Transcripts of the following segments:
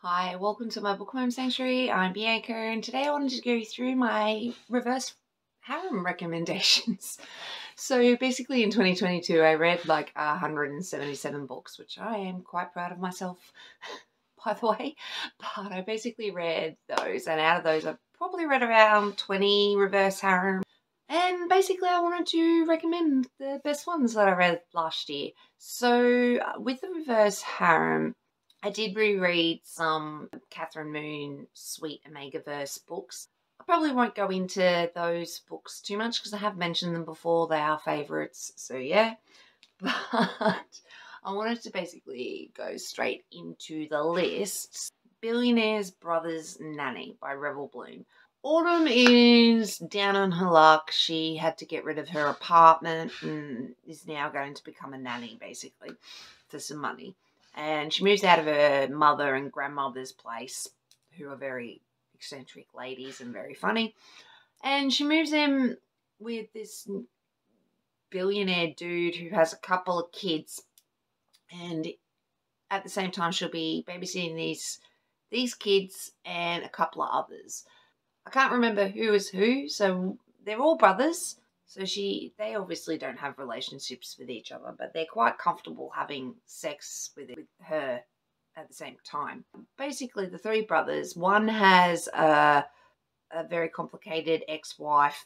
Hi, welcome to my bookworm sanctuary. I'm Bianca, and today I wanted to go through my reverse harem recommendations. So basically in 2022 I read like 177 books, which I am quite proud of myself, by the way. But I basically read those, and out of those I've probably read around 20 reverse harem. And basically I wanted to recommend the best ones that I read last year. So with the reverse harem, I did reread some Catherine Moon Sweet Omegaverse books. I probably won't go into those books too much because I have mentioned them before. They are favourites, so yeah. But I wanted to basically go straight into the list. Billionaire's Brother's Nanny by Revel Bloom. Autumn is down on her luck. She had to get rid of her apartment and is now going to become a nanny, basically, for some money. And she moves out of her mother and grandmother's place, who are very eccentric ladies and very funny. And she moves in with this billionaire dude who has a couple of kids. And at the same time, she'll be babysitting these kids and a couple of others. I can't remember who is who, so they're all brothers. So they obviously don't have relationships with each other, but they're quite comfortable having sex with her at the same time. Basically, the three brothers, one has a very complicated ex-wife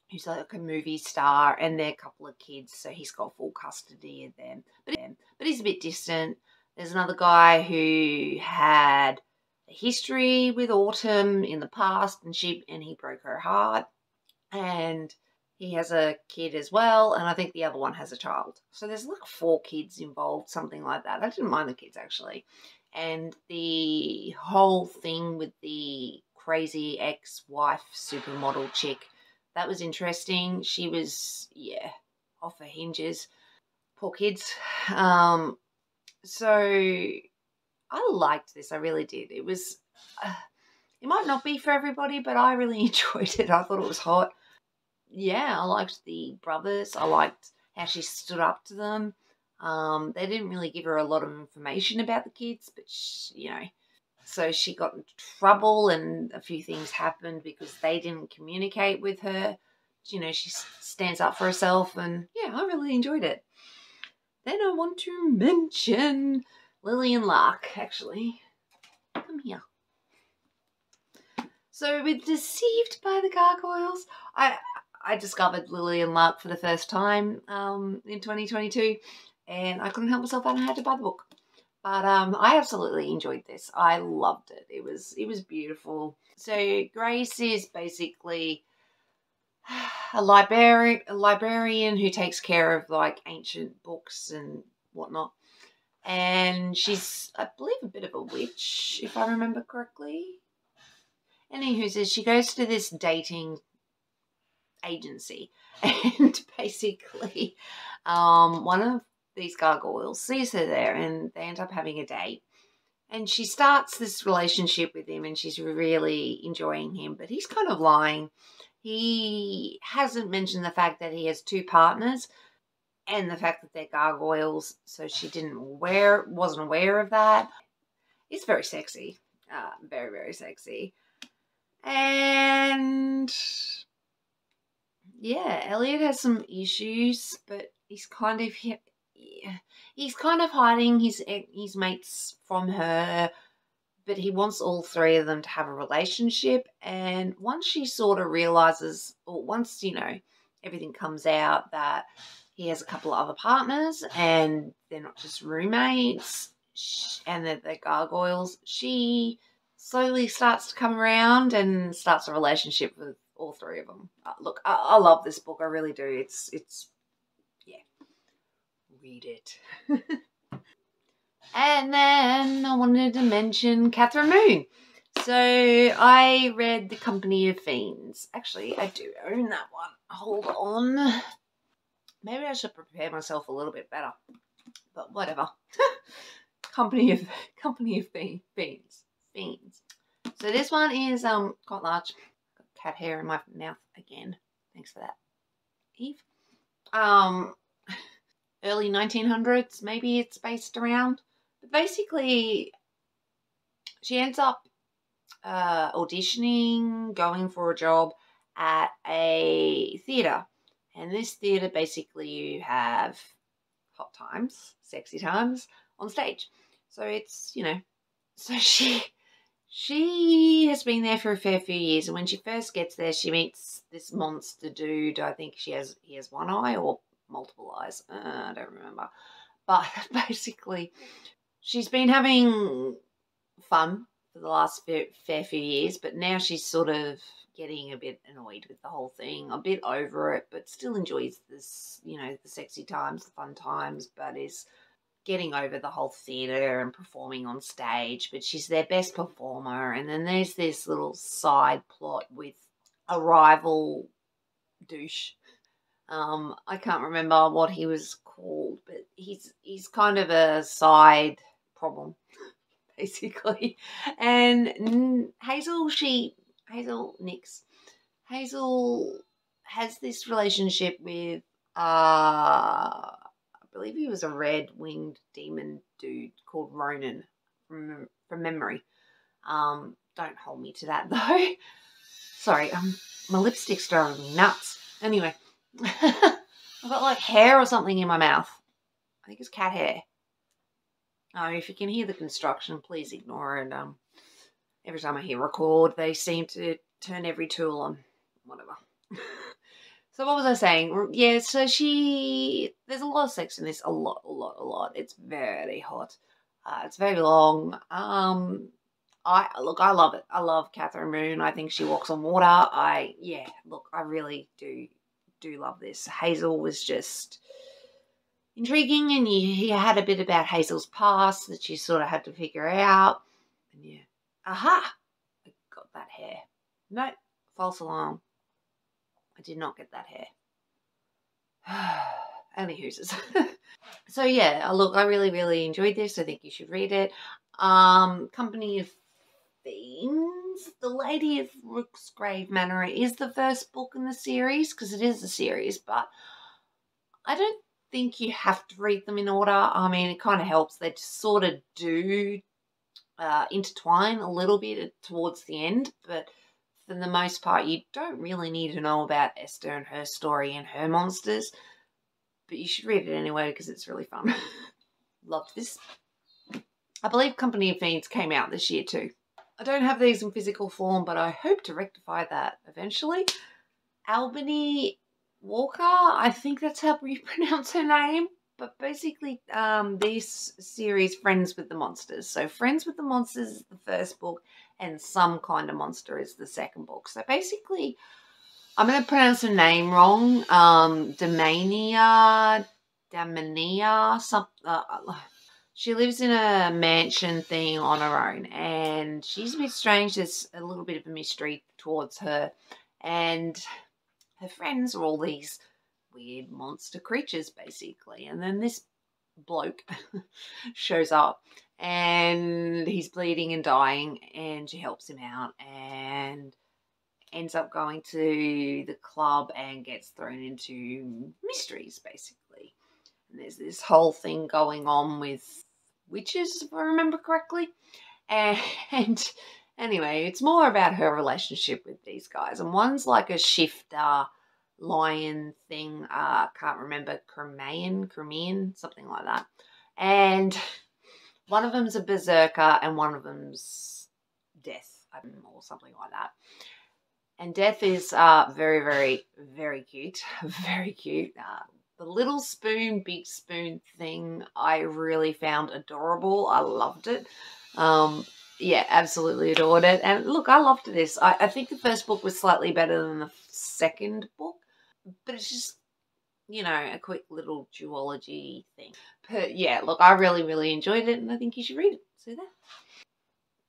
who's like a movie star, and their couple of kids, so he's got full custody of them. But he's a bit distant. There's another guy who had a history with Autumn in the past, and he broke her heart, and he has a kid as well, and I think the other one has a child. So there's like 4 kids involved, something like that. I didn't mind the kids, actually. And the whole thing with the crazy ex-wife supermodel chick, that was interesting. She was, yeah, off her hinges. Poor kids. So I liked this. I really did. It was, it might not be for everybody, but I really enjoyed it. I thought it was hot. Yeah, I liked the brothers. I liked how she stood up to them. They didn't really give her a lot of information about the kids, but so she got into trouble and a few things happened because they didn't communicate with her. She stands up for herself, and yeah, I really enjoyed it. Then I want to mention Lillian Lark, actually. Come here. So with Deceived by the Gargoyles, I discovered Lillian Lark for the first time in 2022, and I couldn't help myself and I had to buy the book. But I absolutely enjoyed this. I loved it. It was beautiful. So Grace is basically a librarian who takes care of like ancient books and whatnot. And she's, I believe, a bit of a witch, if I remember correctly. Anywho, she goes to this dating agency, and basically one of these gargoyles sees her there, and they end up having a date. And she starts this relationship with him, and she's really enjoying him, but he's kind of lying. He hasn't mentioned the fact that he has 2 partners and the fact that they're gargoyles, so she wasn't aware of that. It's very sexy. Very, very sexy. And yeah, Elliot has some issues, but he's kind of hiding his mates from her, but he wants all 3 of them to have a relationship. And once she sort of realizes, or once everything comes out that he has a couple of other partners and they're not just roommates and that they're gargoyles, she slowly starts to come around and starts a relationship with all 3 of them. Look, I love this book. I really do. It's yeah. Read it. And then I wanted to mention Catherine Moon. So I read The Company of Fiends. Actually, I do own that one. Hold on. Maybe I should prepare myself a little bit better. But whatever. Company of Fiends. So this one is quite large. Got cat hair in my mouth again. Thanks for that, Eve. Early 1900s, maybe it's based around. But basically, she ends up auditioning, going for a job at a theatre. And this theatre, basically, you have hot times, sexy times on stage. So it's, so she has been there for a fair few years, and when she first gets there, she meets this monster dude. I think he has one eye or multiple eyes. I don't remember. But basically, she's been having fun for the last fair few years, but now she's sort of getting a bit annoyed with the whole thing, a bit over it, but still enjoys this, the sexy times, the fun times, but is getting over the whole theatre and performing on stage. But she's their best performer. And then there's this little side plot with a rival douche. I can't remember what he was called, but he's kind of a side problem, basically. And Hazel has this relationship with I believe he was a red-winged demon dude called Ronan from memory. Don't hold me to that though. Sorry, my lipstick's driving me nuts. Anyway, I've got like hair or something in my mouth. I think it's cat hair. Oh, if you can hear the construction, please ignore it. Every time I hear record, they seem to turn every tool on. Whatever. So what was I saying? Yeah, so there's a lot of sex in this. A lot. It's very hot. It's very long. I love it. I love Catherine Moon. I think she walks on water. I really do love this. Hazel was just intriguing, and you had a bit about Hazel's past that you sort of had to figure out. And yeah, aha, I got that hair. No, false alarm. I did not get that hair. Anywho's. So yeah, look, I really enjoyed this. I think you should read it. Company of Fiends, The Lady of Rooksgrave Manor is the first book in the series, because it is a series, but I don't think you have to read them in order. I mean, it kind of helps. They sort of do intertwine a little bit towards the end, but for the most part, you don't really need to know about Esther and her story and her monsters, but you should read it anyway because it's really fun. Loved this. I believe Company of Fiends came out this year too. I don't have these in physical form, but I hope to rectify that eventually. Albany Walker, I think that's how you pronounce her name. But basically, this series, Friends with the Monsters. So Friends with the Monsters is the first book, and Some Kind of Monster is the second book. So basically, I'm going to pronounce her name wrong. Damania, something. She lives in a mansion thing on her own, and she's a bit strange. There's a little bit of a mystery towards her, and her friends are all these weird monster creatures, basically. And then this bloke shows up, and he's bleeding and dying, and she helps him out, and ends up going to the club and gets thrown into mysteries, basically. And there's this whole thing going on with witches, if I remember correctly. And anyway, it's more about her relationship with these guys. And one's like a shifter lion thing. Can't remember, Crimean, something like that. And one of them's a berserker and one of them's death, or something like that. And Death is very cute. Very cute. The little spoon, big spoon thing I really found adorable. I loved it. Yeah, absolutely adored it. And look, I loved this. I think the first book was slightly better than the second book. But it's just, a quick little duology thing. But yeah, look, I really enjoyed it, and I think you should read it. So there.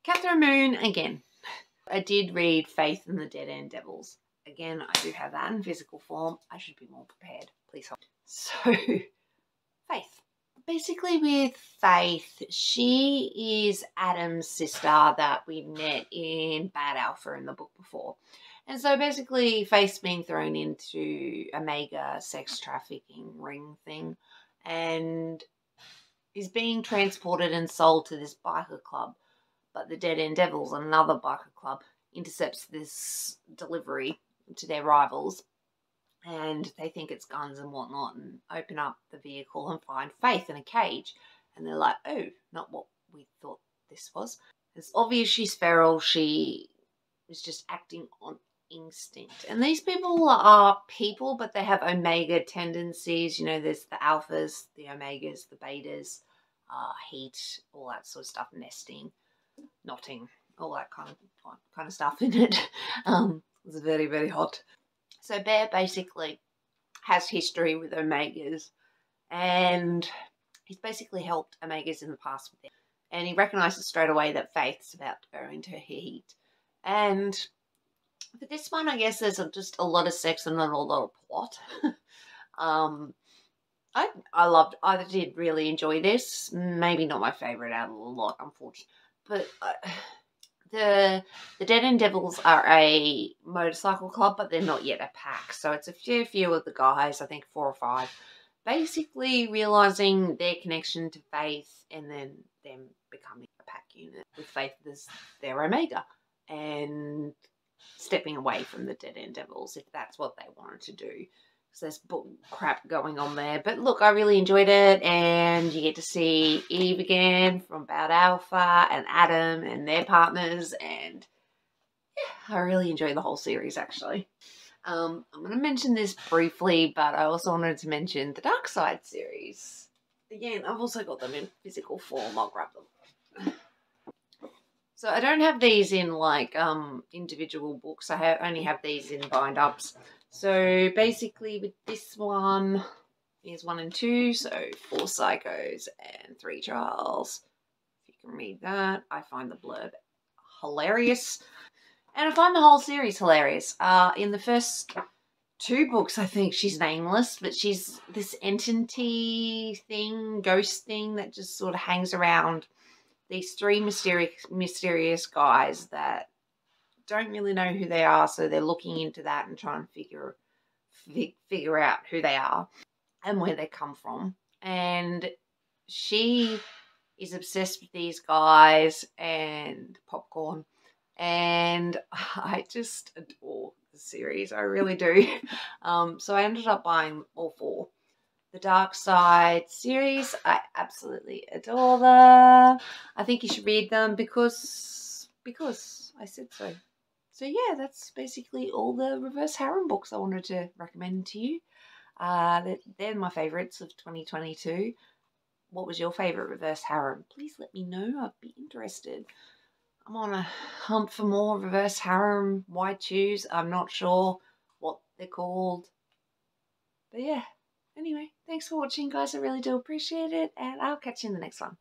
Catherine Moon, again. I did read Faith and the Dead End Devils. Again, I do have that in physical form. I should be more prepared. Please help. So, Faith. Basically with Faith, she is Adam's sister that we met in Bad Alpha in the book before. And so basically Faith's being thrown into a mega sex trafficking ring thing and is being transported and sold to this biker club. but the Dead End Devils, another biker club, intercepts this delivery to their rivals, and they think it's guns and whatnot, and open up the vehicle and find Faith in a cage. And they're like, oh, not what we thought this was. It's obvious she's feral. She is just acting on instinct. And these people are people, but they have omega tendencies. You know, there's the alphas, the omegas, the betas, heat, all that sort of stuff, nesting, knotting, all that kind of stuff in it. It's very, very hot. So Bear basically has history with omegas, and he's basically helped omegas in the past with it. And he recognises straight away that Faith's about to go into her heat. And for this one, I guess there's just a lot of sex and not a lot of plot. I did really enjoy this. Maybe not my favourite out of the lot, unfortunately. But the Dead End Devils are a motorcycle club, but they're not yet a pack. So it's a few of the guys, I think 4 or 5, basically realising their connection to Faith and then them becoming a pack unit with Faith as their omega and stepping away from the Dead End Devils if that's what they wanted to do. So there's bull crap going on there. But look, I really enjoyed it, and you get to see Eve again from Bad Alpha and Adam and their partners, and yeah, I really enjoyed the whole series actually. I'm going to mention this briefly, but I also wanted to mention the Dark Side series. Again, I've also got them in physical form. I'll grab them. So I don't have these in like individual books. I only have these in bind-ups. So basically with this one, here's 1 and 2. So 4 psychos and 3 trials. If you can read that. I find the blurb hilarious. And I find the whole series hilarious. In the first 2 books, I think she's nameless, but she's this entity thing, ghost thing that just sort of hangs around these 3 mysterious guys that don't really know who they are, so they're looking into that and trying to figure out who they are and where they come from. And she is obsessed with these guys and popcorn. And I just adore the series. I really do. So I ended up buying all 4. The Dark Side series, I absolutely adore them. I think you should read them because I said so. So yeah, that's basically all the reverse harem books I wanted to recommend to you. They're my favourites of 2022. What was your favourite reverse harem? Please let me know. I'd be interested. I'm on a hunt for more reverse harem white shoes. I'm not sure what they're called. But yeah, anyway, thanks for watching, guys. I really do appreciate it, and I'll catch you in the next one.